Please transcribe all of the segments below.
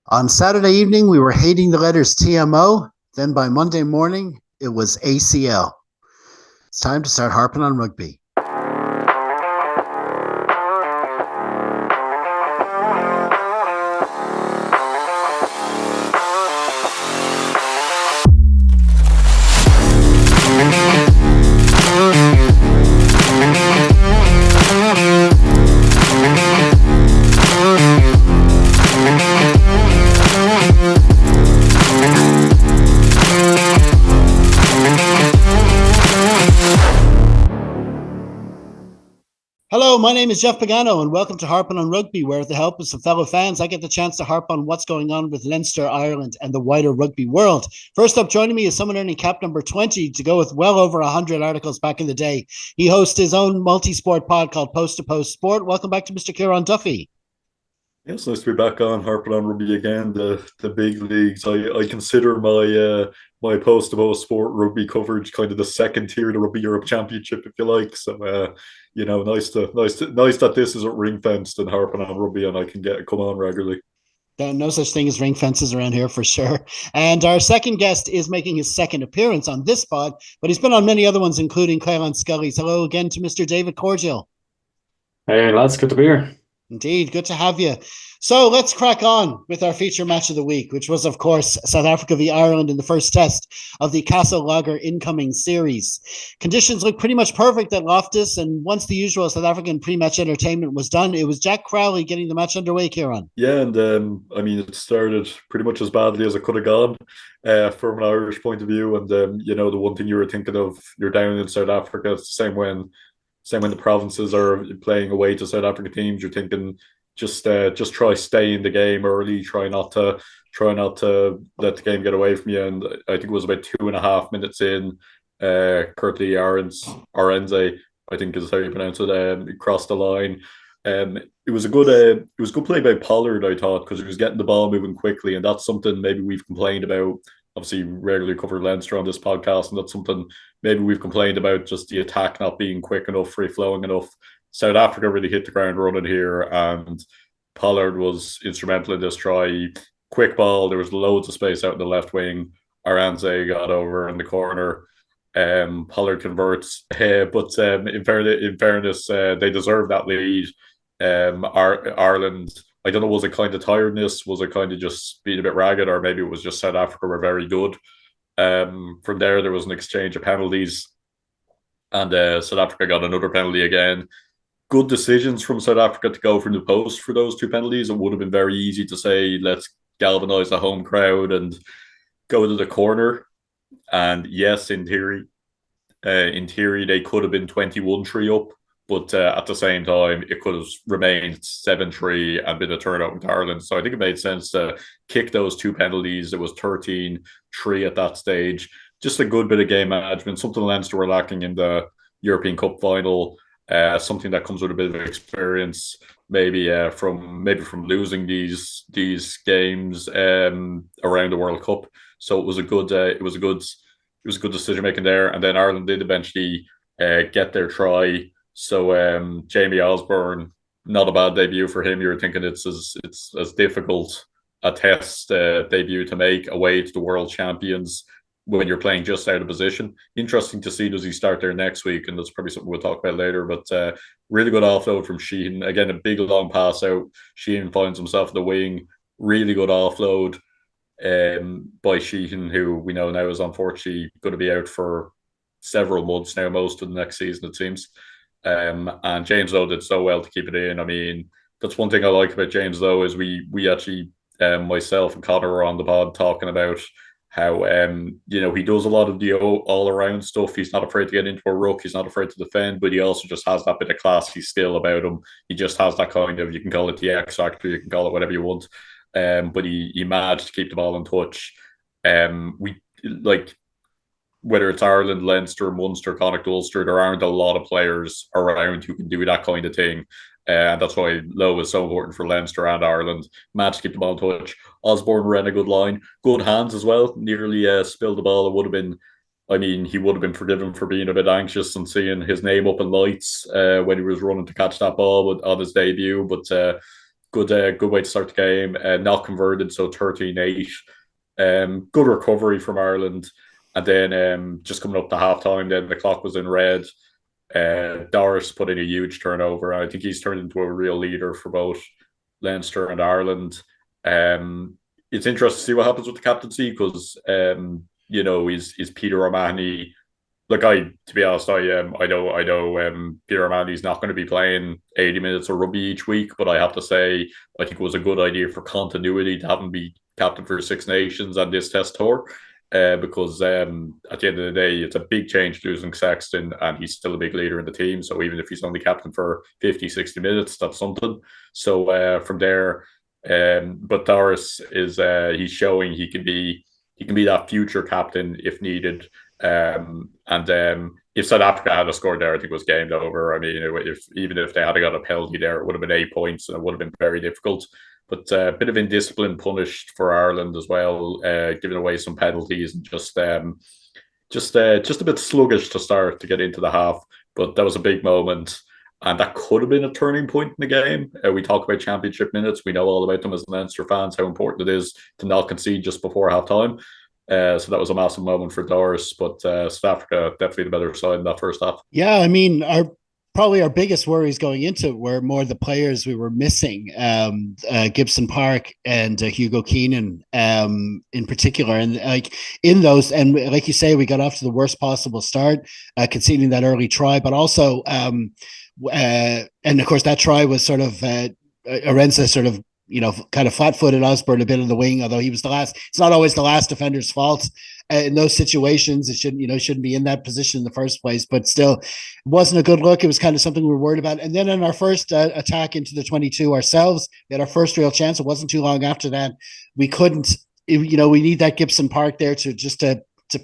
On Saturday evening, we were hating the letters TMO. Then by Monday morning, it was ACL. It's time to start harping on rugby. Hello, my name is Jeff Pagano, and welcome to Harpin On Rugby, where with the help of some fellow fans, I get the chance to harp on what's going on with Leinster, Ireland, and the wider rugby world. First up, joining me is someone earning cap number 20 to go with well over 100 articles back in the day. He hosts his own multi-sport pod called Post to Post Sport. Welcome back to Mr. Kieran Duffy. Yes, nice to be back on Harpin On Rugby again. The big leagues. I consider my post to post sport rugby coverage kind of the second tier of the Rugby Europe Championship, if you like. So nice that this isn't ring fenced and Harpin On Rugby, and I can come on regularly. No such thing as ring fences around here for sure. And our second guest is making his second appearance on this pod, but he's been on many other ones, including Clayland Scully's. Hello again to Mr. David Cordial. Hey lads, good to be here. Indeed, good to have you. So let's crack on with our feature match of the week, which was, of course, South Africa v Ireland in the first test of the Castle Lager incoming series. Conditions looked pretty much perfect at Loftus, and once the usual South African pre-match entertainment was done, it was Jack Crowley getting the match underway, Kieran. Yeah, and it started pretty much as badly as it could have gone from an Irish point of view. And the one thing you were thinking of, you're down in South Africa, it's the same when the provinces are playing away to South African teams. You're thinking just try stay in the game early. Try not to let the game get away from you. And I think it was about 2.5 minutes in, Curtly Arenze, I think is how you pronounce it, crossed the line. It was a good play by Pollard, I thought, because he was getting the ball moving quickly, and that's something maybe we've complained about. Obviously, regularly cover Leinster on this podcast, and that's something maybe we've complained about, just the attack not being quick enough, free flowing enough. South Africa really hit the ground running here, and Pollard was instrumental in this try. Quick ball, there was loads of space out in the left wing. Aranze got over in the corner. Pollard converts, but in fairness, they deserve that lead. Ireland, I don't know, was it kind of tiredness? Was it kind of just being a bit ragged, or maybe it was just South Africa were very good? From there was an exchange of penalties, and South Africa got another penalty again. Good decisions from South Africa to go from the post for those two penalties. It would have been very easy to say, let's galvanise the home crowd and go to the corner. And yes, in theory, they could have been 21-3 up. But at the same time, it could have remained 7-3 and been a turnout with Ireland. So I think it made sense to kick those two penalties. It was 13-3 at that stage. Just a good bit of game management, something Leinster were lacking in the European Cup final. Something that comes with a bit of experience, maybe from losing these games around the World Cup. So it was a good decision making there. And then Ireland did eventually get their try. So Jamie Osborne, not a bad debut for him. You're thinking it's as difficult a test debut to make away to the world champions when you're playing just out of position. Interesting to see, does he start there next week? And that's probably something we'll talk about later. But really good offload from Sheehan. Again, a big long pass out. Sheehan finds himself in the wing. Really good offload by Sheehan, who we know now is unfortunately going to be out for several months now, most of the next season, it seems. And James Lowe did so well to keep it in. I mean, that's one thing I like about James Lowe is we actually, myself and Connor were on the pod talking about how he does a lot of the all around stuff. He's not afraid to get into a ruck. He's not afraid to defend, but he also just has that bit of classy skill about him. He just has that kind of, you can call it the X factor, you can call it whatever you want. But he managed to keep the ball in touch. Whether it's Ireland, Leinster, Munster, Connacht, Ulster, there aren't a lot of players around who can do that kind of thing. And that's why Lowe is so important for Leinster and Ireland. Managed to keep the ball in touch. Osborne ran a good line. Good hands as well. Nearly spilled the ball. It would have been, he would have been forgiven for being a bit anxious and seeing his name up in lights when he was running to catch that ball on his debut. But good way to start the game. Not converted, so 13-8. Good recovery from Ireland. And then just coming up to halftime, then the clock was in red. Doris put in a huge turnover. I think he's turned into a real leader for both Leinster and Ireland. It's interesting to see what happens with the captaincy because is Peter O'Mahony. Look, to be honest, I know Peter O'Mahony's not going to be playing 80 minutes of rugby each week, but I have to say I think it was a good idea for continuity to have him be captain for Six Nations and this test tour. Because at the end of the day, it's a big change losing Sexton, and he's still a big leader in the team. So even if he's only captain for 50, 60 minutes, that's something. So from there, but Doris is he's showing he can be that future captain if needed. If South Africa had a score there, I think it was game over. I mean, even if they had got a penalty there, it would have been 8 points, and it would have been very difficult. But a bit of indiscipline punished for Ireland as well, giving away some penalties and just a bit sluggish to start to get into the half. But that was a big moment, and that could have been a turning point in the game. We talk about championship minutes; we know all about them as Leinster fans, how important it is to not concede just before half time. So that was a massive moment for Doris, but South Africa definitely the better side in that first half. Yeah, I mean, probably our biggest worries going into it were more the players we were missing, Gibson Park and Hugo Keenan in particular. And like in those, and like you say, we got off to the worst possible start, conceding that early try, but also, and of course that try was sort of Arenza sort of, kind of flat-footed Osborne a bit in the wing, although he was the last. It's not always the last defender's fault. In those situations, it shouldn't be in that position in the first place. But still, it wasn't a good look. It was kind of something we were worried about. And then in our first attack into the 22 ourselves, we had our first real chance. It wasn't too long after that. We couldn't. We need that Gibson Park there to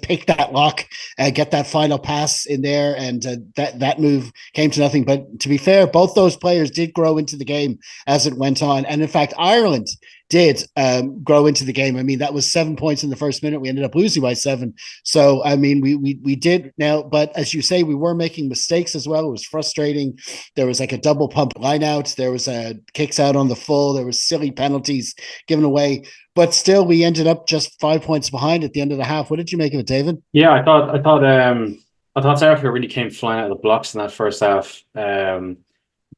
pick that lock, get that final pass in there, and that move came to nothing. But to be fair, both those players did grow into the game as it went on, and in fact, Ireland did grow into the game. I mean, that was 7 points in the first minute. We ended up losing by 7. So, I mean, we did now, but as you say, we were making mistakes as well. It was frustrating. There was like a double pump line out. There was kicks out on the full. There was silly penalties given away. But still, we ended up just 5 points behind at the end of the half. What did you make of it, David? Yeah, I thought South Africa really came flying out of the blocks in that first half.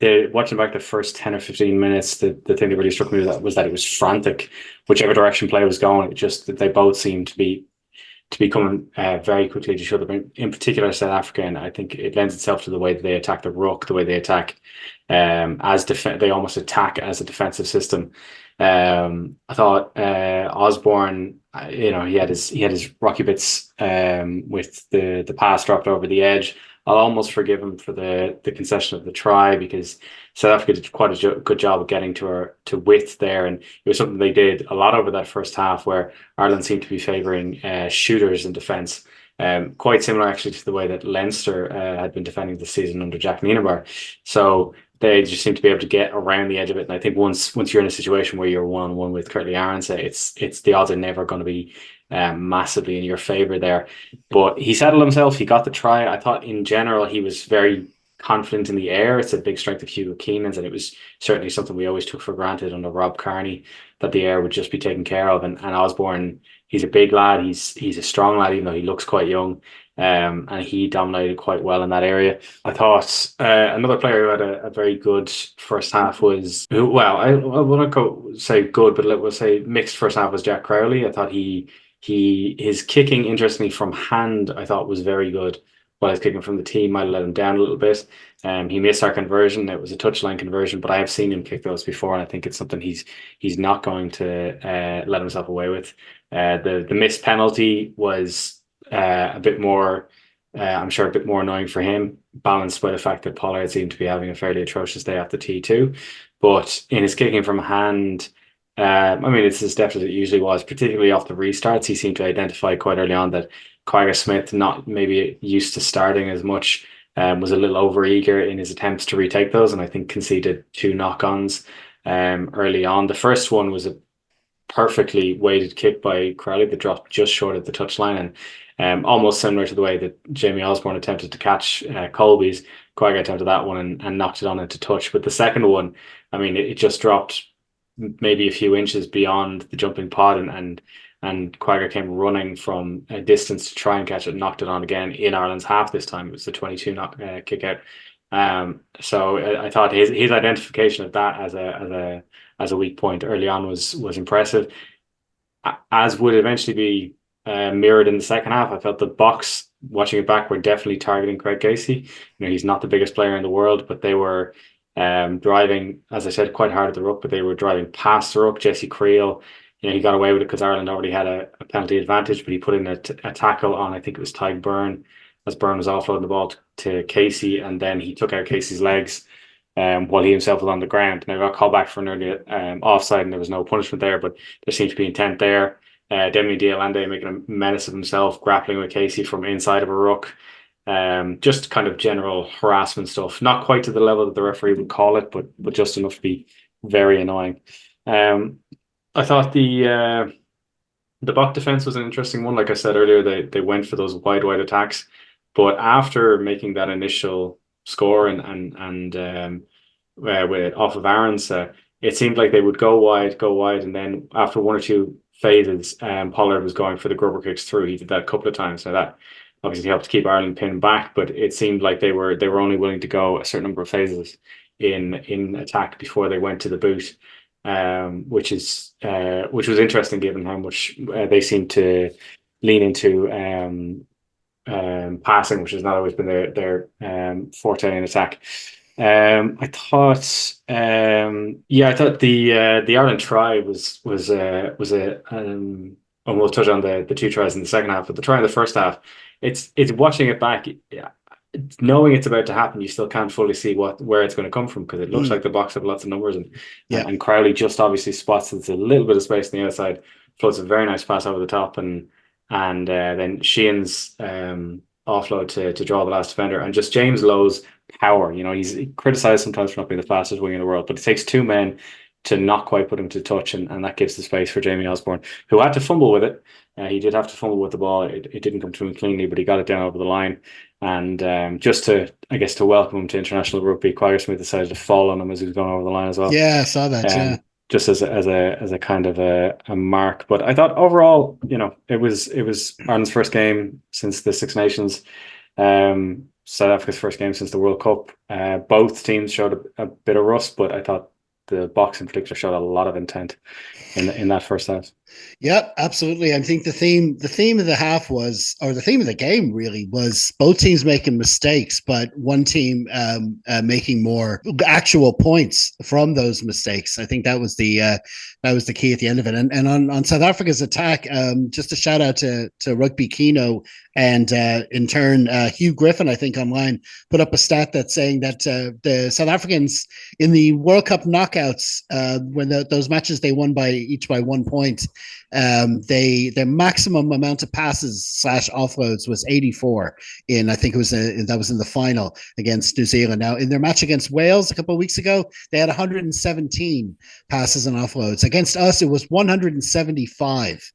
Watching back the first 10 or 15 minutes, the thing that really struck me was that it was frantic. Whichever direction play was going, they both seemed to be coming very quickly to each other. In particular, South Africa, and I think it lends itself to the way that they attack the ruck, the way they attack they almost attack as a defensive system. I thought Osborne, he had his rocky bits with the pass dropped over the edge. I'll almost forgive him for the concession of the try because South Africa did quite a good job of getting to width there, and it was something they did a lot over that first half where Ireland seemed to be favouring shooters in defence. Quite similar actually to the way that Leinster had been defending the season under Jack Nienaber. So they just seem to be able to get around the edge of it. And I think once you're in a situation where you're 1-on-1 with Curtly Arendse, it's the odds are never going to be massively in your favour there. But he settled himself. He got the try. I thought in general he was very confident in the air. It's a big strength of Hugo Keenan's, and it was certainly something we always took for granted under Rob Kearney, that the air would just be taken care of. And Osborne, he's a big lad. He's a strong lad, even though he looks quite young. And he dominated quite well in that area. I thought another player who had a very good first half was, I wouldn't say good, but let's say mixed first half, was Jack Crowley. I thought his kicking, interestingly, from hand, I thought was very good. While his kicking from the tee might have let him down a little bit. He missed our conversion. It was a touchline conversion, but I have seen him kick those before, and I think it's something he's not going to let himself away with. The missed penalty was a bit more, I'm sure, a bit more annoying for him, balanced by the fact that Pollard seemed to be having a fairly atrocious day off the tee too. But in his kicking from hand, it's as deft as it usually was, particularly off the restarts. He seemed to identify quite early on that Quagga Smith, not maybe used to starting as much, was a little over-eager in his attempts to retake those, and I think conceded 2 knock-ons early on. The first one was a perfectly weighted kick by Crowley that dropped just short of the touchline, and almost similar to the way that Jamie Osborne attempted to catch Colby's. Quagga attempted that one and knocked it on into touch. But the second one, it just dropped maybe a few inches beyond the jumping pod, and Quagga came running from a distance to try and catch it, knocked it on again in Ireland's half this time. It was the 22 kick out. So I thought his identification of that as a weak point early on was impressive, as would eventually be mirrored in the second half. I felt the box, watching it back, were definitely targeting Craig Casey. He's not the biggest player in the world, but they were driving, as I said, quite hard at the ruck, but they were driving past the ruck. Jesse Creel, he got away with it because Ireland already had a penalty advantage, but he put in a tackle on, I think it was Ty Byrne, as Byrne was offloading the ball to Casey, and then he took out Casey's legs while he himself was on the ground. Now, got called back for an early offside, and there was no punishment there, but there seemed to be intent there. Demi Dialande making a menace of himself, grappling with Casey from inside of a ruck. Just kind of general harassment stuff. Not quite to the level that the referee would call it, but just enough to be very annoying. I thought the Buck defense was an interesting one. Like I said earlier, they went for those wide attacks, but after making that initial score and with off of Aaron's, it seemed like they would go wide, and then after one or two phases, Pollard was going for the grubber kicks through. He did that a couple of times. Now that obviously helped keep Ireland pinned back, but it seemed like they were only willing to go a certain number of phases in attack before they went to the boot, which was interesting given how much they seemed to lean into passing, which has not always been their forte in attack. I thought the Ireland try was a and we'll touch on the two tries in the second half, but the try in the first half, it's watching it back, knowing it's about to happen, you still can't fully see where it's going to come from, because it looks like the box have lots of numbers, and Crowley just obviously spots it's a little bit of space on the outside, floats a very nice pass over the top, and then Sheehan's offload to draw the last defender, and just James Lowe's power. He's criticised sometimes for not being the fastest wing in the world, but it takes two men to not quite put him to touch, and that gives the space for Jamie Osborne, who had to fumble with it. He did have to fumble with the ball. It didn't come to him cleanly, but he got it down over the line. And just to welcome him to international rugby, Quagga Smith decided to fall on him as he was going over the line as well. Yeah, I saw that. Just as a kind of a mark. But I thought overall, it was Ireland's first game since the Six Nations, South Africa's first game since the World Cup. Both teams showed a bit of rust, but I thought the box in particular showed a lot of intent in that first half. Yep, absolutely. I think the theme of the half was, or the theme of the game really was, both teams making mistakes, but one team making more actual points from those mistakes. I think that was the key at the end of it. And on South Africa's attack, just a shout out to Rugby Kino, and in turn Hugh Griffin, I think online, put up a stat that's saying that the South Africans in the World Cup knockouts, when those matches they won each by 1 point, their maximum amount of passes / offloads was 84 in, I think that was in the final against New Zealand. Now in their match against Wales a couple of weeks ago, they had 117 passes and offloads. Against us, it was 175.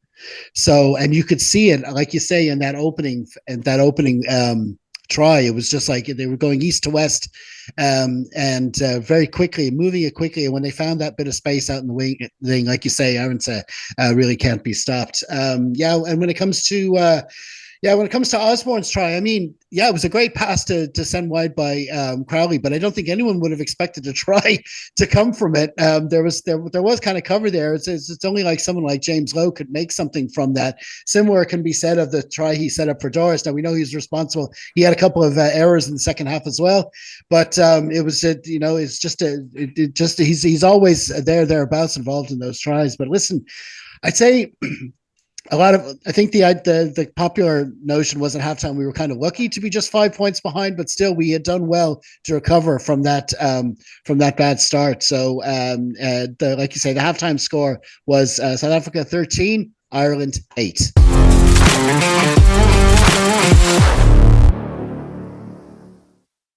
So, and you could see it, like you say, in that opening try. It was just like they were going east to west, and very quickly, moving it quickly. And when they found that bit of space out in the wing, like you say, Aaron said, really can't be stopped. And when it comes to Osborne's try, I mean, it was a great pass to send wide by Crowley, but I don't think anyone would have expected a try to come from it. There was kind of cover there. It's only like someone like James Lowe could make something from that. Similar can be said of the try he set up for Doris. Now we know he's responsible. He had a couple of errors in the second half as well, but he's always thereabouts involved in those tries. But listen, I'd say I think the popular notion was at halftime we were kind of lucky to be just 5 points behind, but still we had done well to recover from that bad start. So like you say, the halftime score was South Africa 13, Ireland 8.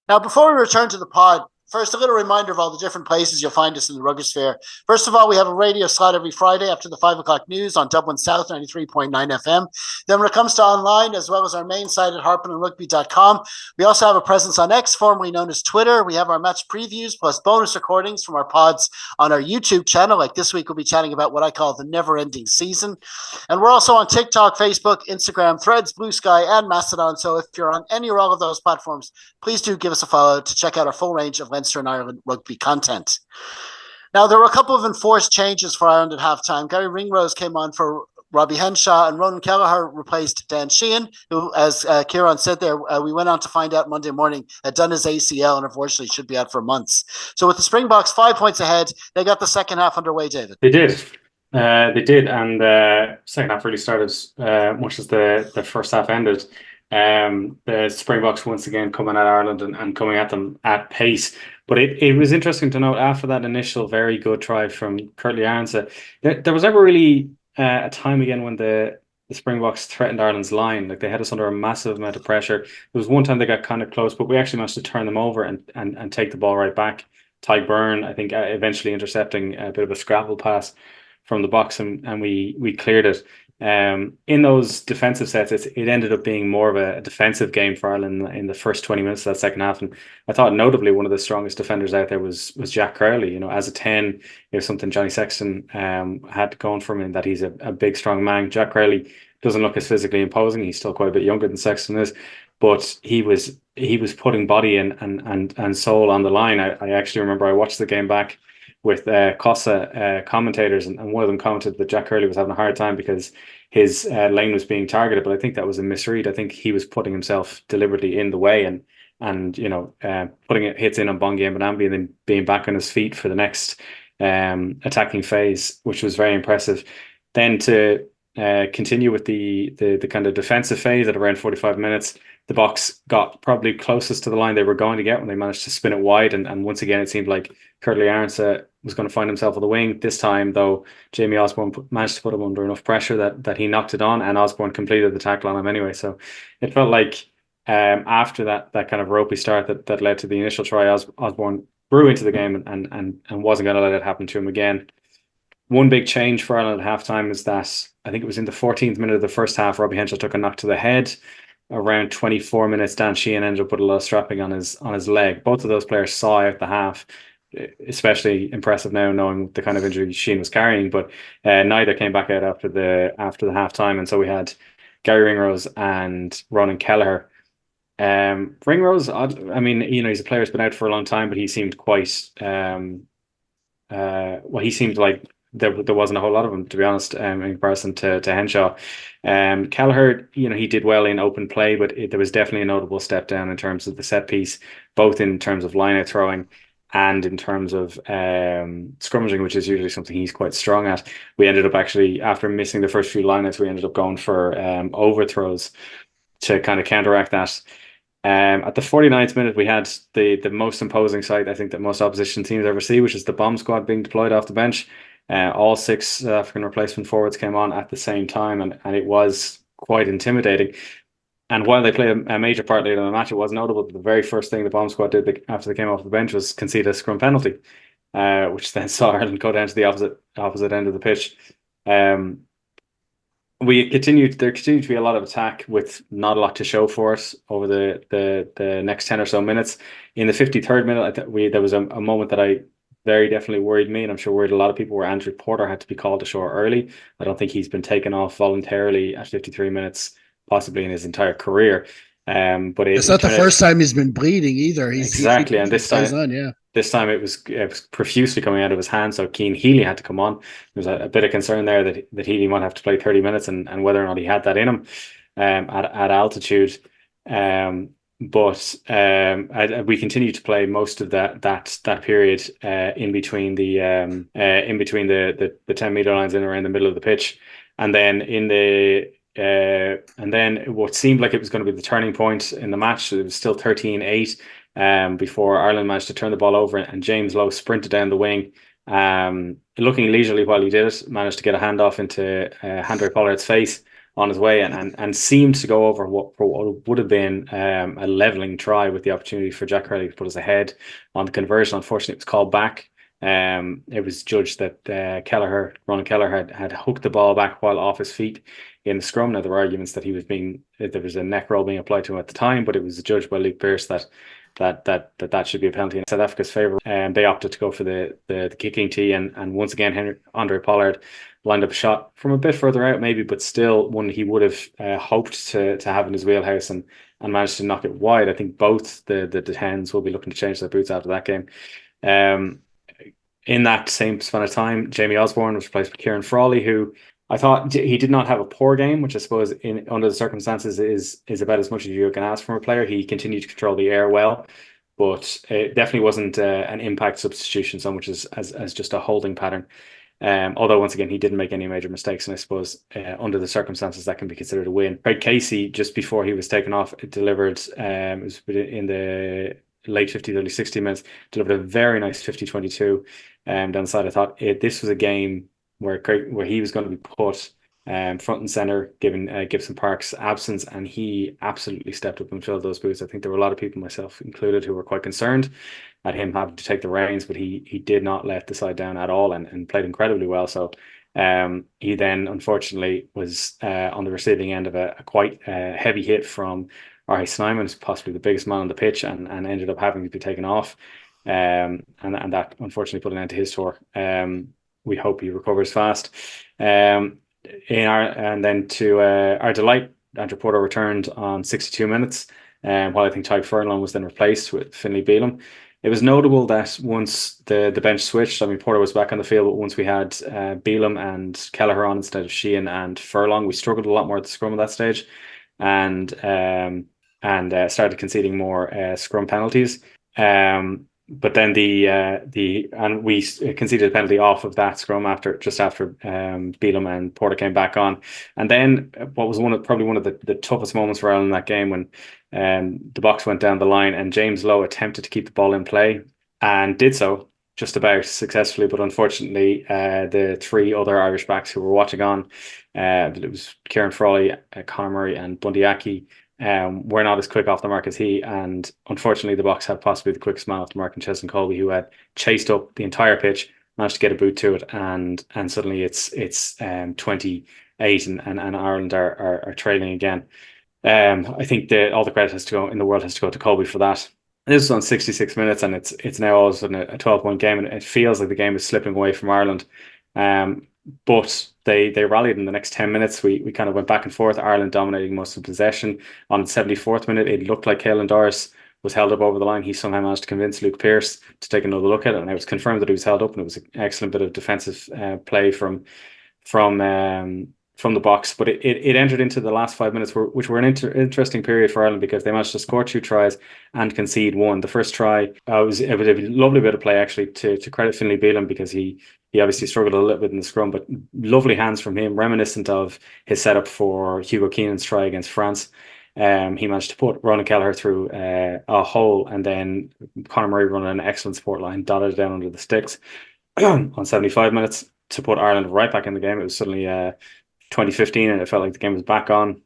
Now, before we return to the pod, First, a little reminder of all the different places you'll find us in the RSAvIRE. First of all, we have a radio slot every Friday after the 5 o'clock news on Dublin South 93.9 FM. Then when it comes to online, as well as our main site at harpinonrugby.com, we also have a presence on X, formerly known as Twitter. We have our match previews plus bonus recordings from our pods on our YouTube channel. Like this week, we'll be chatting about what I call the never-ending season. And we're also on TikTok, Facebook, Instagram, Threads, Blue Sky, and Mastodon. So if you're on any or all of those platforms, please do give us a follow to check out our full range of Leinster and Ireland rugby content. Now, there were a couple of enforced changes for Ireland at halftime. Gary Ringrose came on for Robbie Henshaw, and Ronan Kelleher replaced Dan Sheehan, who, as Kieran said there, we went on to find out Monday morning, had done his ACL and unfortunately should be out for months. So with the Springboks 5 points ahead, they got the second half underway, David. They did. And second half really started much as the first half ended. The Springboks once again coming at Ireland and coming at them at pace. But it was interesting to note after that initial very good try from Curtly Arnsa, there was never really a time again when the Springboks threatened Ireland's line. Like, they had us under a massive amount of pressure. There was one time they got kind of close, but we actually managed to turn them over and take the ball right back. Ty Byrne, I think, eventually intercepting a bit of a scrabble pass from the box, and we cleared it. In those defensive sets, it ended up being more of a defensive game for Ireland in the first 20 minutes of that second half. And I thought notably one of the strongest defenders out there was Jack Crowley. You know, as a 10, it was something Johnny Sexton had going for him, in that he's a big, strong man. Jack Crowley doesn't look as physically imposing. He's still quite a bit younger than Sexton is, but he was putting body and soul on the line. I actually remember I watched the game back with COSA commentators, and one of them commented that Jack Hurley was having a hard time because his lane was being targeted, but I think that was a misread. I think he was putting himself deliberately in the way and you know, putting hits in on Bongi and Benambi, and then being back on his feet for the next attacking phase, which was very impressive. Then to continue with the kind of defensive phase at around 45 minutes, the Boks got probably closest to the line they were going to get when they managed to spin it wide, and once again it seemed like Curtly Arnsa was going to find himself on the wing. This time, though, Jamie Osborne managed to put him under enough pressure that he knocked it on, and Osborne completed the tackle on him anyway. So it felt like after that kind of ropey start that led to the initial try, Osborne grew into the game and wasn't going to let it happen to him again. One big change for Ireland at halftime is that I think it was in the 14th minute of the first half, Robbie Henshaw took a knock to the head. Around 24 minutes, Dan Sheehan ended up with a lot of strapping on his leg. Both of those players saw out the half. Especially impressive now, knowing the kind of injury Sheehan was carrying, but neither came back out after the half time, and so we had Gary Ringrose and Ronan Kelleher. Ringrose, I mean, you know, he's a player who's been out for a long time, but he seemed quite he seemed like there wasn't a whole lot of him, to be honest, in comparison to Henshaw. Kelleher, you know, he did well in open play, but there was definitely a notable step down in terms of the set piece, both in terms of line out throwing and in terms of scrummaging, which is usually something he's quite strong at. We ended up actually, after missing the first few lineouts, we ended up going for overthrows to kind of counteract that. At the 49th minute, we had the most imposing sight I think that most opposition teams ever see, which is the bomb squad being deployed off the bench. All 6 African replacement forwards came on at the same time, and it was quite intimidating. And while they played a major part later in the match, it was notable that the very first thing the bomb squad did after they came off the bench was concede a scrum penalty, which then saw Ireland go down to the opposite end of the pitch. There continued to be a lot of attack with not a lot to show for us over the next 10 or so minutes. In the 53rd minute, there was a moment that I very definitely worried me, and I'm sure worried a lot of people, where Andrew Porter had to be called ashore early. I don't think he's been taken off voluntarily at 53 minutes, possibly in his entire career. But it's not the first time he's been bleeding either. Exactly, and this time it was profusely coming out of his hand. So Cian Healy had to come on. There was a bit of concern there that Healy might have to play 30 minutes, and whether or not he had that in him at altitude. But we continued to play most of that period in between the 10-meter lines in around the middle of the pitch, and then and then what seemed like it was going to be the turning point in the match. It was still 13-8 before Ireland managed to turn the ball over, and James Lowe sprinted down the wing, looking leisurely while he did it, managed to get a handoff into Handré Pollard's face on his way, and seemed to go over what would have been a leveling try, with the opportunity for Jack Hurley to put us ahead on the conversion. Unfortunately, it was called back. It was judged that Ronan Kelleher had hooked the ball back while off his feet in the scrum. Now, there were arguments that there was a neck roll being applied to him at the time, but it was judged by Luke Pearce that should be a penalty in South Africa's favour. And they opted to go for the kicking tee, and once again Andre Pollard lined up a shot from a bit further out maybe, but still one he would have hoped to have in his wheelhouse, and managed to knock it wide. I think both the Hens will be looking to change their boots after that game. In that same span of time, Jamie Osborne was replaced by Kieran Frawley, who I thought he did not have a poor game, which I suppose under the circumstances is about as much as you can ask from a player. He continued to control the air well, but it definitely wasn't an impact substitution so much as just a holding pattern. Although once again he didn't make any major mistakes, and I suppose under the circumstances that can be considered a win. Craig Casey, just before he was taken off, delivered it was in the late 50s, early 60 minutes, delivered a very nice 50-22 down the side. I thought this was a game where he was going to be put front and center, given Gibson Park's absence, and he absolutely stepped up and filled those boots. I think there were a lot of people, myself included, who were quite concerned at him having to take the reins, but he did not let the side down at all, and played incredibly well. So he then unfortunately was on the receiving end of a quite heavy hit from R.A. Snyman, possibly the biggest man on the pitch, and ended up having to be taken off. And that unfortunately put an end to his tour. We hope he recovers fast. And then to our delight, Andrew Porter returned on 62 minutes, while I think Tyke Furlong was then replaced with Finlay Bealham. It was notable that once the bench switched, I mean, Porter was back on the field, but once we had Bealham and Kelleher on instead of Sheehan and Furlong, we struggled a lot more at the scrum at that stage, and started conceding more scrum penalties. But then and we conceded a penalty off of that scrum just after Bealham and Porter came back on. And then what was probably one of the toughest moments for Ireland in that game, when the box went down the line and James Lowe attempted to keep the ball in play and did so just about successfully, but unfortunately the three other Irish backs who were watching on, it was Kieran Frawley, Conor Murray and Bundy Aki, were not as quick off the mark as he, and unfortunately the box had possibly the quickest man off the mark in Chesson Colby, who had chased up the entire pitch, managed to get a boot to it, and suddenly it's 28 and Ireland are trailing again. I think all the credit in the world has to go to Colby for that. This was on 66 minutes, and it's now all of a sudden a 12-point game, and it feels like the game is slipping away from Ireland. But they rallied in the next 10 minutes. We kind of went back and forth, Ireland dominating most of the possession. On the 74th minute, it looked like Caelan Doris was held up over the line. He somehow managed to convince Luke Pearce to take another look at it, and it was confirmed that he was held up, and it was an excellent bit of defensive play from the box. But it entered into the last 5 minutes, which were an interesting period for Ireland, because they managed to score 2 tries and concede 1. The first try was a lovely bit of play, actually, to credit Finlay Bealham, because he obviously struggled a little bit in the scrum, but lovely hands from him, reminiscent of his setup for Hugo Keenan's try against France. He managed to put Ronan Kelleher through a hole, and then Conor Murray running an excellent support line, dotted it down under the sticks on 75 minutes to put Ireland right back in the game. It was suddenly 2015, and it felt like the game was back on.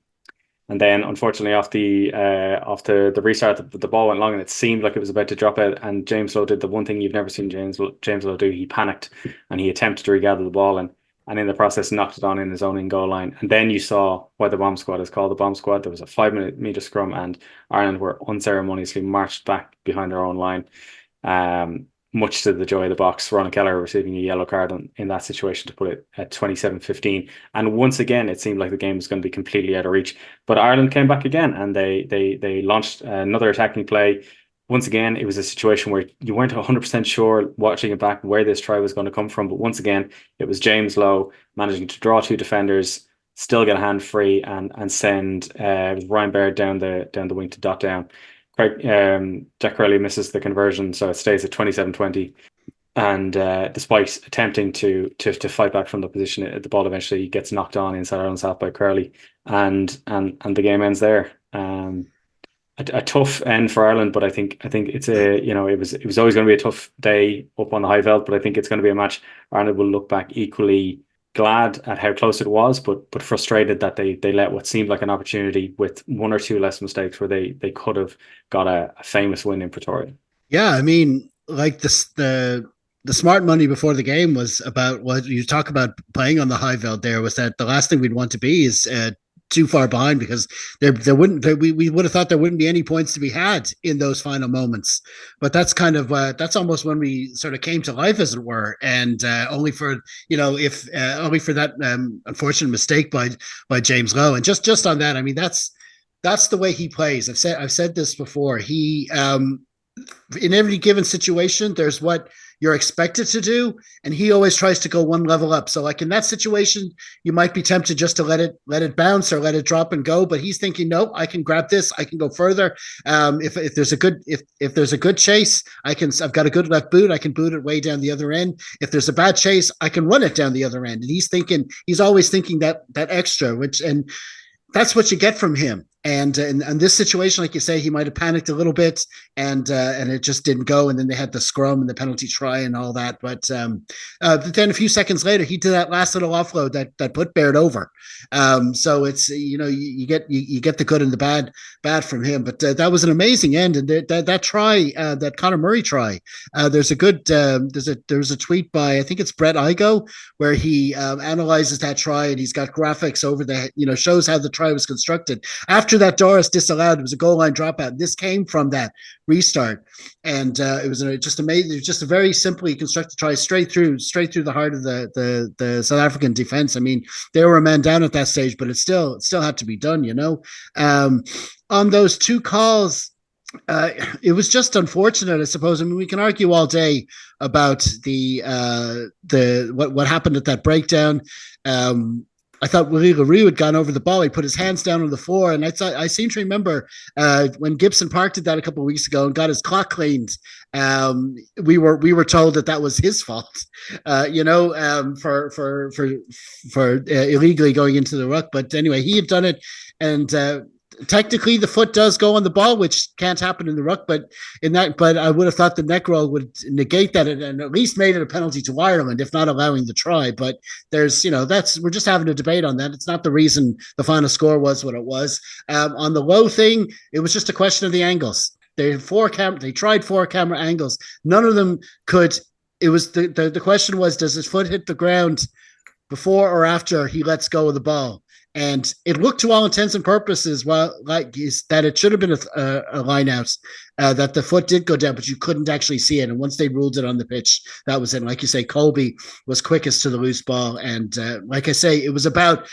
And then, unfortunately, off the restart, the ball went long, and it seemed like it was about to drop out. And James Lowe did the one thing you've never seen James Lowe do. He panicked, and he attempted to regather the ball, and in the process knocked it on in his own in-goal line. And then you saw why the bomb squad is called the bomb squad. There was a 5-meter scrum, and Ireland were unceremoniously marched back behind their own line. Much to the joy of the box, Ronan Kelleher receiving a yellow card in that situation to put it at 27-15. And once again, it seemed like the game was going to be completely out of reach. But Ireland came back again, and they launched another attacking play. Once again, it was a situation where you weren't 100% sure, watching it back, where this try was going to come from. But once again, it was James Lowe managing to draw 2 defenders, still get a hand free, and send Ryan Baird down the wing to dot down. Jack Hurley misses the conversion, so it stays at 27-20. And despite attempting to fight back from the position, the ball eventually gets knocked on inside Ireland's half by Curley, and the game ends there. A tough end for Ireland, but I think it's it was always going to be a tough day up on the high veld, but I think it's going to be a match Ireland will look back equally glad at how close it was, but frustrated that they let what seemed like an opportunity with one or two less mistakes where they could have got a famous win in Pretoria. Yeah, I mean, like the smart money before the game was about what you talk about playing on the high veld. There was that the last thing we'd want to be is too far behind, because there wouldn't we would have thought there wouldn't be any points to be had in those final moments. But that's kind of that's almost when we sort of came to life, as it were, and only for if only for that unfortunate mistake by James Lowe. And just on that, I mean, that's the way he plays. I've said this before. He in every given situation, there's what you're expected to do, and he always tries to go one level up. So, like in that situation, you might be tempted just to let it bounce or let it drop and go. But he's thinking, no, I can grab this, I can go further. If there's a good if there's a good chase, I've got a good left boot, I can boot it way down the other end. If there's a bad chase, I can run it down the other end. And he's always thinking that extra, and that's what you get from him. And in this situation, like you say, he might have panicked a little bit, and it just didn't go. And then they had the scrum and the penalty try and all that. But then a few seconds later, he did that last little offload that put Baird over. So it's you get the good and the bad from him. But that was an amazing end, and that try, that Conor Murray try. There's a good there's a tweet by, I think it's Brett Igo, where he analyzes that try, and he's got graphics over the shows how the try was constructed after that Doris disallowed. It was a goal line dropout. This came from that restart, and it was just amazing. It was just a very simply constructed try straight through the heart of the South African defense. I mean, they were a man down at that stage, but it still had to be done. On those two calls, it was just unfortunate, I suppose. I mean, we can argue all day about the what happened at that breakdown. I thought Willie LaRue had gone over the ball. He put his hands down on the floor, and I seem to remember when Gibson Park did that a couple of weeks ago and got his clock cleaned. We were told that was his fault, for illegally going into the ruck. But anyway, he had done it, and technically the foot does go on the ball, which can't happen in the ruck, but I would have thought the neck roll would negate that and at least made it a penalty to Ireland, if not allowing the try. But there's, we're just having a debate on that. It's not the reason the final score was what it was. On the Low thing, it was just a question of the angles. They tried 4 camera angles. None of them could. It was the question was, does his foot hit the ground before or after he lets go of the ball? And it looked, to all intents and purposes, that it should have been a line out, that the foot did go down, but you couldn't actually see it. And once they ruled it on the pitch, that was it. And like you say, Colby was quickest to the loose ball. And like I say, it was about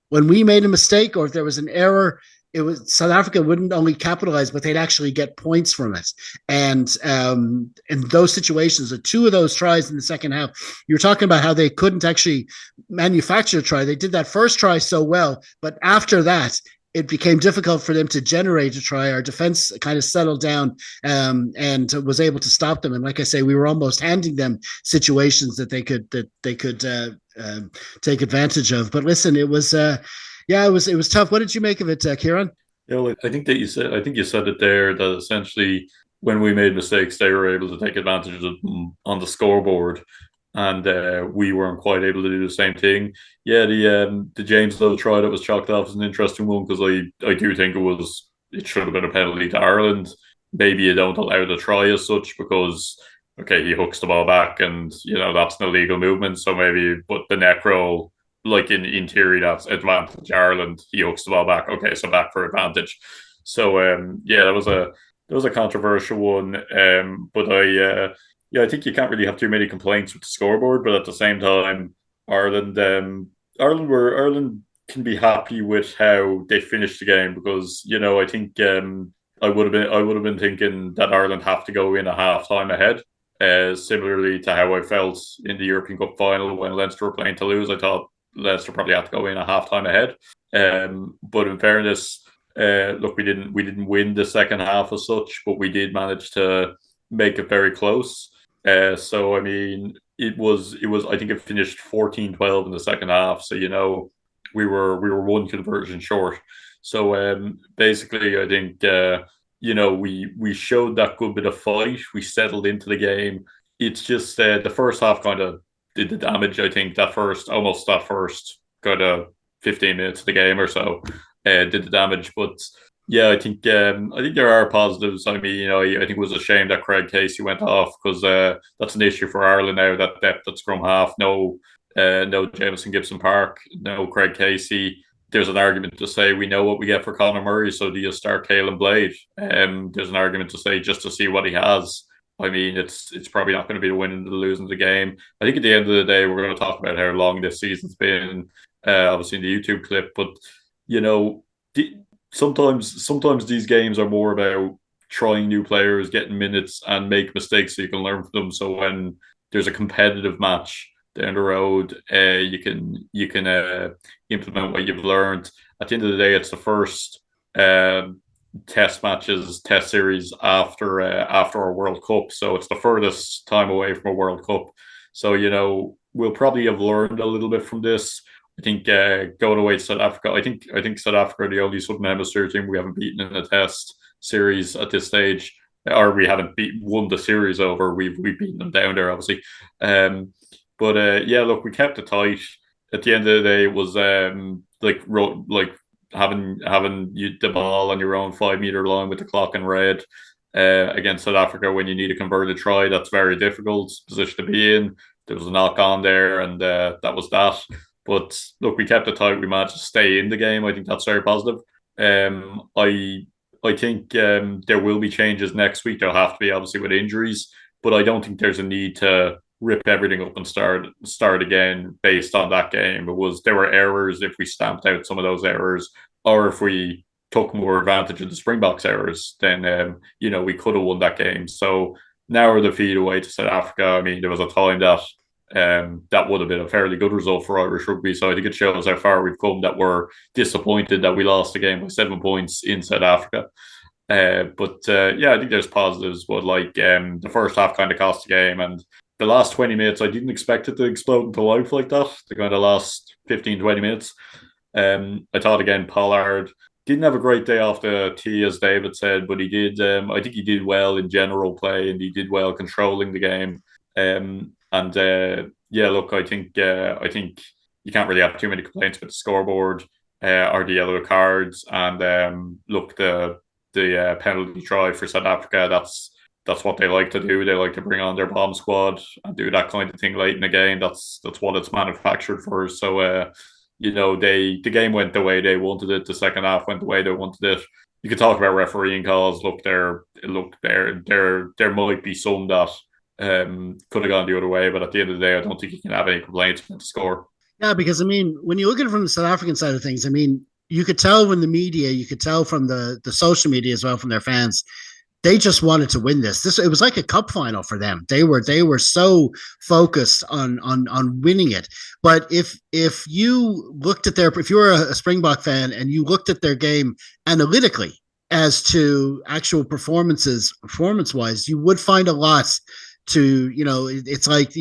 when we made a mistake or if there was an error, it was South Africa wouldn't only capitalize, but they'd actually get points from it. And in those situations, the 2 of those tries in the second half, you're talking about how they couldn't actually manufacture a try. They did that first try so well, but after that, it became difficult for them to generate a try. Our defense kind of settled down and was able to stop them. And like I say, we were almost handing them situations that they could take advantage of. But listen, it was. Yeah, it was tough. What did you make of it, Kieran? Yeah, well, I think you said it there, that essentially when we made mistakes, they were able to take advantage of them on the scoreboard, and we weren't quite able to do the same thing. Yeah, the James Lowe try that was chalked off as an interesting one, because I do think it should have been a penalty to Ireland. Maybe you don't allow the try as such because, okay, he hooks the ball back, and that's an illegal movement. So maybe, but the neck roll, like in theory, that's advantage Ireland. He hooks the ball back. Okay, so back for advantage. So that was a controversial one. But I think you can't really have too many complaints with the scoreboard. But at the same time, Ireland can be happy with how they finished the game, because I think I would have been thinking that Ireland have to go in a half time ahead. Similarly to how I felt in the European Cup final when Leinster were playing Toulouse, I thought Leicester probably had to go in a half time ahead. But in fairness, look, we didn't win the second half as such, but we did manage to make it very close. So I mean, it was I think it finished 14-12 in the second half. So we were one conversion short. So basically, I think we showed that good bit of fight. We settled into the game. It's just the first half kind of did the damage. I think that first kind of 15 minutes of the game or so did the damage. But yeah, I think there are positives. I mean, I think it was a shame that Craig Casey went off, because that's an issue for Ireland now. That depth at scrum half. No Jameson Gibson Park. No Craig Casey. There's an argument to say we know what we get for Conor Murray, so do you start Caelan Blade? There's an argument to say just to see what he has. I mean, it's probably not going to be the winning or the losing of the game. I think at the end of the day, we're going to talk about how long this season's been, obviously in the YouTube clip. But sometimes these games are more about trying new players, getting minutes, and make mistakes so you can learn from them. So when there's a competitive match down the road, you can implement what you've learned. At the end of the day, it's the first test series after our World Cup, so it's the furthest time away from a World Cup. So we'll probably have learned a little bit from this. I think going away to South Africa, I think South Africa are the only Southern Hemisphere team we haven't beaten in a test series at this stage, or we haven't won the series over. We've beaten them down there, obviously. But yeah, look, we kept it tight. At the end of the day, it was like having the ball on your own 5 meter line with the clock in red against South Africa when you need a converted try. That's very difficult position to be in. There was a knock on there, and that was that. But look, we kept it tight. We managed to stay in the game. I think that's very positive. I think there will be changes next week. There'll have to be, obviously, with injuries, but I don't think there's a need to rip everything up and start again based on that game. There were errors. If we stamped out some of those errors, or if we took more advantage of the Springboks errors, then we could have won that game. So now we're the feed away to South Africa. I mean, there was a time that that would have been a fairly good result for Irish rugby. So I think it shows how far we've come, that we're disappointed that we lost the game by 7 points in South Africa. But yeah, I think there's positives, but the first half kind of cost the game, and the last 20 minutes, I didn't expect it to explode into life like that. The kind of last 15, 20 minutes. I thought, again, Pollard didn't have a great day off the tee, as David said, but he did. I think he did well in general play, and he did well controlling the game. Yeah, look, I think you can't really have too many complaints about the scoreboard or the yellow cards. And look, the penalty try for South Africa, that's what they like to do. They like to bring on their bomb squad and do that kind of thing late in the game. That's what it's manufactured for. So the game went the way they wanted it. The second half went the way they wanted it. You could talk about refereeing calls. Look, there might be some that could have gone the other way, but at the end of the day, I don't think you can have any complaints about the score. Yeah, because I mean, when you look at it from the South African side of things, I mean, you could tell when the media, you could tell from the social media as well, from their fans, they just wanted to win this. It was like a cup final for them. They were so focused on winning it. But if you looked at if you were a Springbok fan and you looked at their game analytically as to actual performance-wise, you would find a lot to, it's like,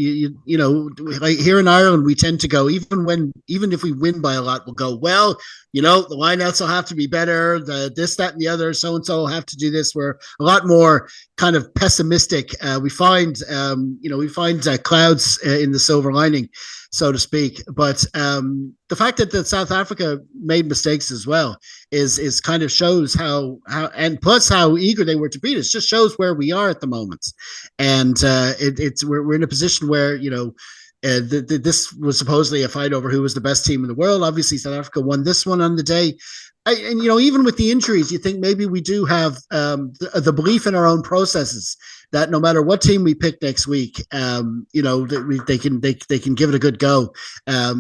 like here in Ireland, we tend to go, even if we win by a lot, we'll go, well, the lineouts will have to be better, this, that, and the other, so-and-so will have to do this. We're a lot more kind of pessimistic. We find clouds in the silver lining, so to speak. But the fact that South Africa made mistakes as well is kind of shows how and plus how eager they were to beat us. Just shows where we are at the moment, and we're in a position where this was supposedly a fight over who was the best team in the world. Obviously, South Africa won this one on the day. And even with the injuries, you think maybe we do have the belief in our own processes that no matter what team we pick next week, they can give it a good go. There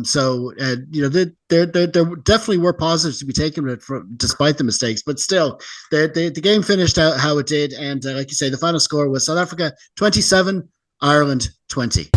definitely were positives to be taken despite the mistakes, but still, the game finished out how it did, and like you say, the final score was South Africa 27, Ireland 20.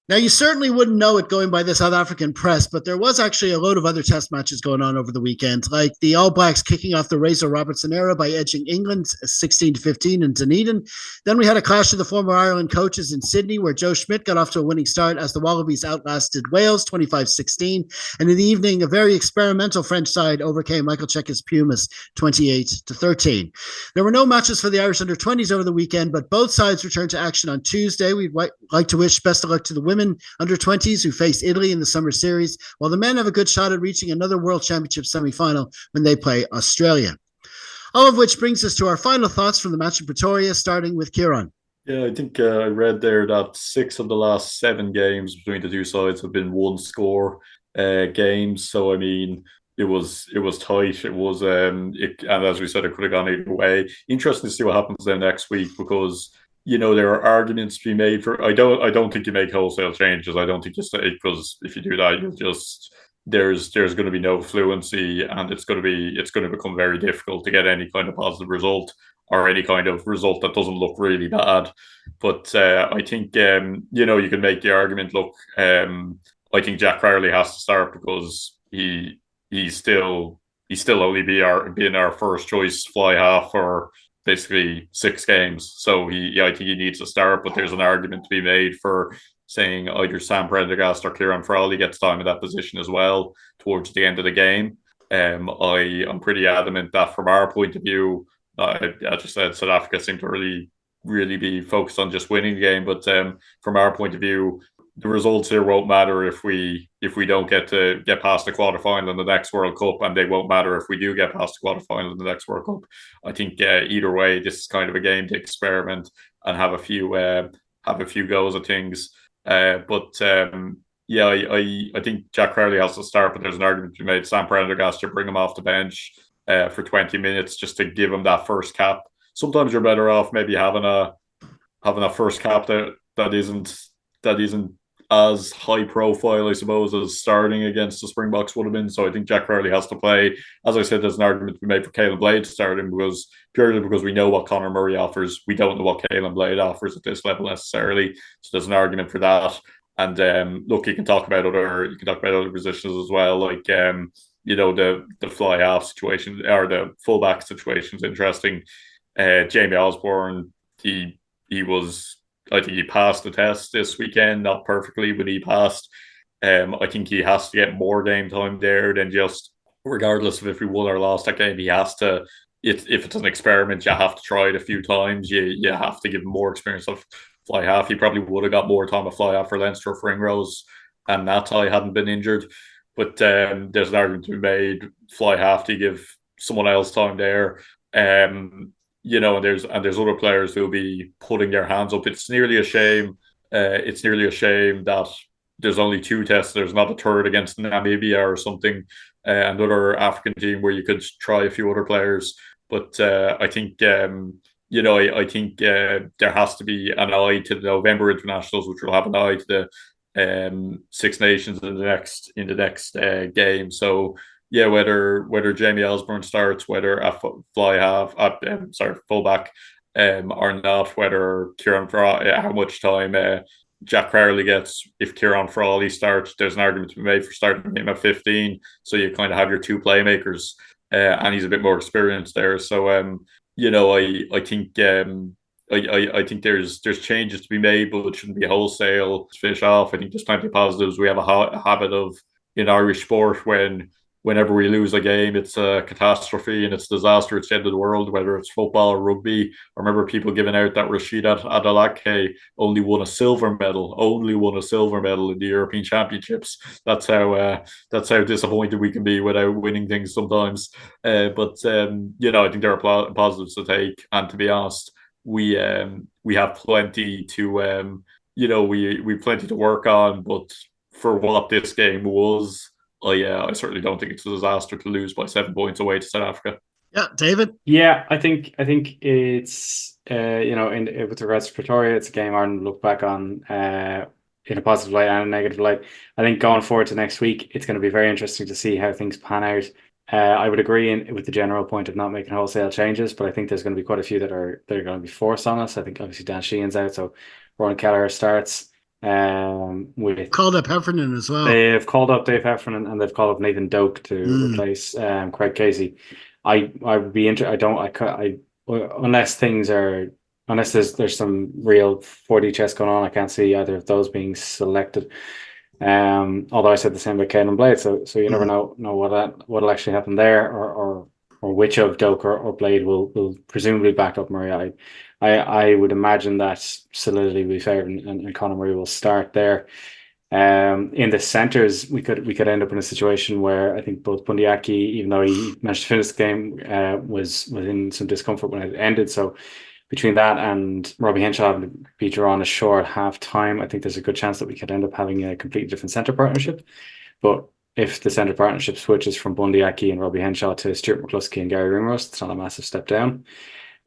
Now, you certainly wouldn't know it going by the South African press, but there was actually a load of other test matches going on over the weekend, like the All Blacks kicking off the Razor Robertson era by edging England 16-15 in Dunedin. Then we had a clash of the former Ireland coaches in Sydney, where Joe Schmidt got off to a winning start as the Wallabies outlasted Wales 25-16. And in the evening, a very experimental French side overcame Michael Cheika's Pumas 28-13. There were no matches for the Irish under-20s over the weekend, but both sides returned to action on Tuesday. We'd like to wish best of luck to the women under 20s who face Italy in the summer series, while the men have a good shot at reaching another World Championship semi-final when they play Australia. All of which brings us to our final thoughts from the match in Pretoria, starting with Kieran. Yeah, I think I read there that 6 of the last 7 games between the two sides have been one score games. So I mean, it was tight. It was and as we said, it could have gone either way. Interesting to see what happens then next week, because there are arguments to be made for. I don't think you make wholesale changes. I don't think you say, because if you do that, you just there's going to be no fluency, and it's going to become very difficult to get any kind of positive result, or any kind of result that doesn't look really bad. But I think you can make the argument. Look, I think Jack Crowley has to start, because he's still only being our first choice fly half for basically 6 games. So I think he needs to start, but there's an argument to be made for saying either Sam Prendergast or Kieran Frawley gets time in that position as well towards the end of the game. I'm pretty adamant that from our point of view, I just said South Africa seemed to really be focused on just winning the game. But from our point of view, the results here won't matter if we don't get past the quarterfinal in the next World Cup, and they won't matter if we do get past the quarterfinal in the next World Cup. I think either way, this is kind of a game to experiment and have a few goes at things. I think Jack Crowley has to start, but there's an argument to be made. Sam Prendergast, to bring him off the bench for 20 minutes just to give him that first cap. Sometimes you're better off maybe having a first cap that isn't as high profile, I suppose, as starting against the Springboks would have been. So I think Jack Crowley has to play. As I said, there's an argument to be made for Caelan Blade to start him, purely because we know what Conor Murray offers. We don't know what Caelan Blade offers at this level necessarily. So there's an argument for that. And look, you can talk about other positions as well, like the fly half situation or the fullback situation is interesting. Jamie Osborne, I think he passed the test this weekend, not perfectly, but he passed. I think he has to get more game time there than just, regardless of if we won or lost that game, he has to. If it's an experiment, you have to try it a few times. You have to give him more experience of fly half. He probably would have got more time of fly half for Leinster if Ringrose and Natai hadn't been injured. But there's an argument to be made. Fly half to give someone else time there. And there's other players who'll be putting their hands up. It's nearly a shame. That there's only 2 tests. There's not a third against Namibia or something, another African team where you could try a few other players. But I think I think there has to be an eye to the November internationals, which will have an eye to the 6 Nations in the next game. So. Yeah, whether Jamie Osborne starts, whether a fullback, or not, whether Kieran Frawley, how much time Jack Crowley gets. If Kieran Frawley starts, there's an argument to be made for starting him at 15. So you kind of have your 2 playmakers, and he's a bit more experienced there. So I think I think there's changes to be made, but it shouldn't be wholesale. To finish off, I think there's plenty of positives. We have a habit of, in Irish sport, whenever we lose a game, it's a catastrophe and it's a disaster. It's the end of the world, whether it's football or rugby. I remember people giving out that Rashida Adalake only won a silver medal in the European Championships. That's how disappointed we can be without winning things sometimes. But I think there are positives to take. And to be honest, we have plenty to we plenty to work on. But for what this game was, I certainly don't think it's a disaster to lose by 7 points away to South Africa. Yeah, David. Yeah, I think it's with regards to Pretoria, it's a game Ireland look back on in a positive light and a negative light. I think going forward to next week, it's going to be very interesting to see how things pan out. I would agree with the general point of not making wholesale changes, but I think there's going to be quite a few that are going to be forced on us. I think obviously Dan Sheehan's out, so Ronan Kelleher starts. With Called up Heffernan as well. they've called up Dave Heffernan and they've called up Nathan Doak to replace Craig Casey. I would be interested. Unless there's some real 4D chess going on, I can't see either of those being selected. Although I said the same about Caden Blade, so you never know what'll actually happen there, or which of Doak or Blade will presumably back up Murray. I would imagine that solidity will be favoured, and Conor Murray will start there. In the centres, we could end up in a situation where I think both Bundyaki, even though he managed to finish the game, was in some discomfort when it ended. So between that and Robbie Henshaw having to be drawn ashore at half time, I think there's a good chance that we could end up having a completely different centre partnership. But if the centre partnership switches from Bundyaki and Robbie Henshaw to Stuart McCluskey and Gary Ringrose, it's not a massive step down.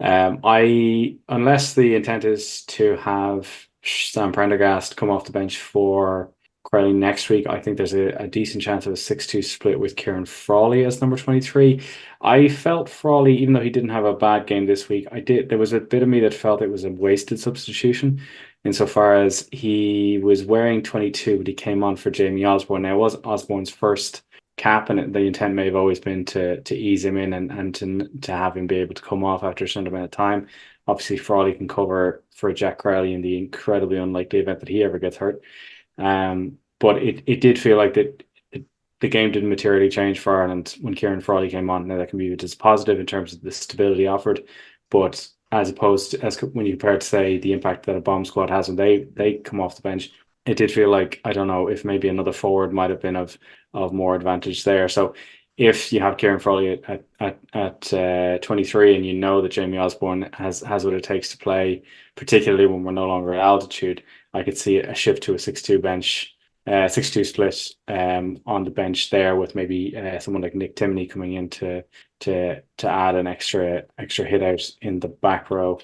Unless the intent is to have Sam Prendergast come off the bench for Crowley next week, I think there's a decent chance of a 6-2 split with Kieran Frawley as number 23. I felt Frawley, even though he didn't have a bad game this week, there was a bit of me that felt it was a wasted substitution insofar as he was wearing 22, but he came on for Jamie Osborne. Now, it was Osborne's first cap, and the intent may have always been to ease him in and to have him be able to come off after a certain amount of time. Obviously, Frawley can cover for Jack Crowley in the incredibly unlikely event that he ever gets hurt. But it did feel like that the game didn't materially change for Ireland when Kieran Frawley came on. Now that can be viewed as positive in terms of the stability offered, but as opposed to when you compare it to, say, the impact that a bomb squad has when they come off the bench, it did feel like, I don't know, if maybe another forward might have been of more advantage there. So if you have Kieran Frawley at 23 and you know that Jamie Osborne has what it takes to play, particularly when we're no longer at altitude, I could see a shift to a 6-2 bench, 6-2 split on the bench there, with maybe someone like Nick Timoney coming in to add an extra hit out in the back row.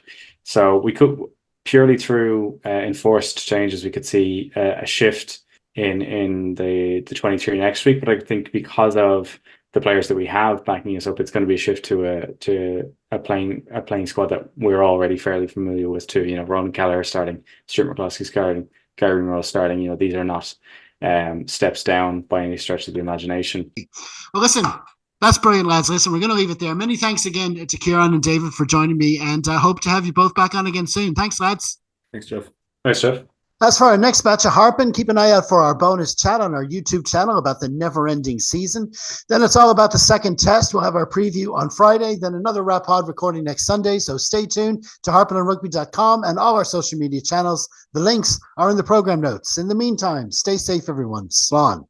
So we could, purely through enforced changes, we could see a shift in the 23 next week. But I think because of the players that we have backing us up, it's going to be a shift to a playing squad that we're already fairly familiar with too. You know, Ronan Kelleher starting, Stuart McCluskey starting, Gary Ringrose starting. You know, these are not steps down by any stretch of the imagination. Well, listen, that's brilliant, lads. Listen, we're going to leave it there. Many thanks again to Kieran and David for joining me, and I hope to have you both back on again soon. Thanks, lads. Thanks, Jeff. Thanks, Jeff. As for our next batch of Harpin, keep an eye out for our bonus chat on our YouTube channel about the never-ending season. Then it's all about the second test. We'll have our preview on Friday, then another Rap Pod recording next Sunday. So stay tuned to harpinonrugby.com and all our social media channels. The links are in the program notes. In the meantime, stay safe, everyone. Slán.